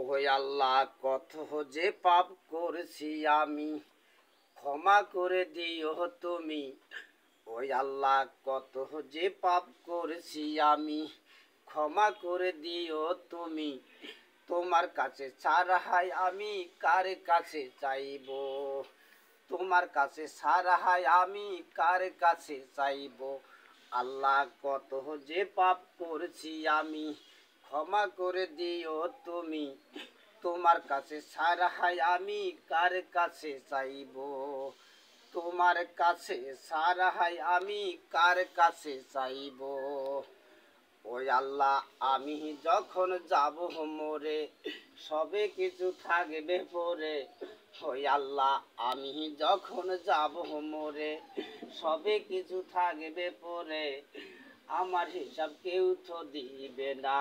ওই আল্লাহ কত যে পাপ করেছি আমি, ক্ষমা করে দিও তুমি। ওই আল্লাহ কত যে পাপ করেছি আমি, ক্ষমা করে দিও তুমি। তোমার কাছে ছাড়াই আমি কার কাছে চাইব, তোমার কাছে ছাড়াই আমি কার কাছে চাইব। আল্লাহ কত যে পাপ করেছি আমি, ক্ষমা করে দিও তুমি। তোমার কাছে ছাড়াই আমি কার কাছে চাইব, তোমার কাছে ছাড়াই আমি কার কাছে চাইব। ওই আল্লাহ আমি যখন যাব মরে, সবে কিছু থাকবে পরে। ওই আল্লাহ আমি যখন যাব মরে, সবে কিছু থাকবে পরে। আমার হিসাব কেউ তো দিবে না।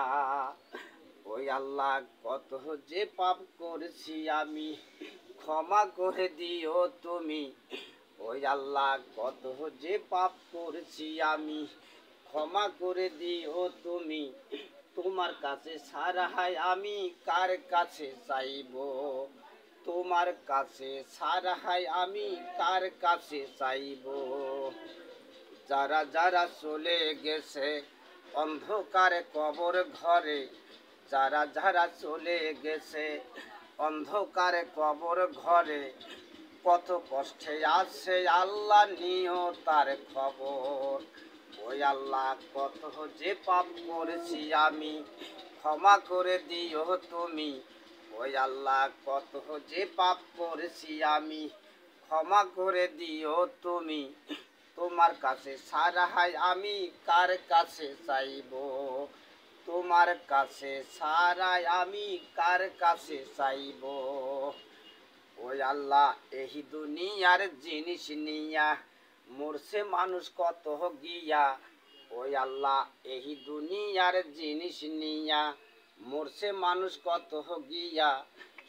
ওই আল্লাহ কত যে পাপ করেছি আমি, ক্ষমা করে দিও তুমি। ওই আল্লাহ কত যে পাপ করেছি আমি, ক্ষমা করে দিও তুমি। তোমার কাছে ছাড়াই আমি কার কাছে চাইব, তোমার কাছে ছাড়াই আমি কার কাছে চাইব। যারা যারা চলে গেছে অন্ধকারে কবর ঘরে, যারা যারা চলে গেছে অন্ধকারে কবর ঘরে, কত কষ্টে আছে আল্লাহ নিও তার খবর। ওই আল্লাহ কত যে পাপ করেছি আমি, ক্ষমা করে দিও তুমি। ওই আল্লাহ কত যে পাপ করেছি আমি, ক্ষমা করে দিও তুমি। তোমার কাছে ছাড়াই আমি কার কাছে চাইব, তোমার কাছে ছাড়াই আমি কার কাছে চাইব। ওই আল্লাহ এই দুনিয়ার জিনিস নিয়া মরছে মানুষ কত গিয়া। ওই আল্লাহ এই দুনিয়ার জিনিস নিয়া মরছে মানুষ কত গিয়া।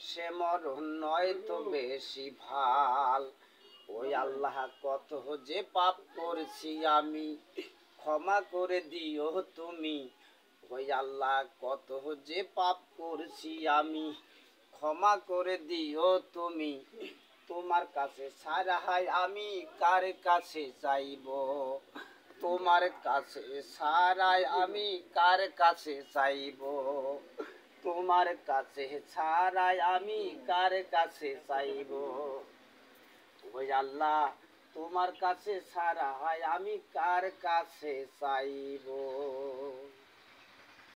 সে মরণ নয় তো বেশি ভাল। ওই আল্লাহ কত যে পাপ করেছি আমি, ক্ষমা করে দিও তুমি। ওই আল্লাহ কত যে পাপ করেছি আমি, ক্ষমা করে দিও তুমি। তোমার কাছে ছাড়াই আমি কার কাছে চাইব, তোমার কাছে ছাড়াই আমি কার কাছে চাইব। তোমার কাছে ছাড়াই আমি কার কাছে চাইব। ওই আল্লাহ তোমার কাছে ছাড়াই আমি কার কাছে চাইব।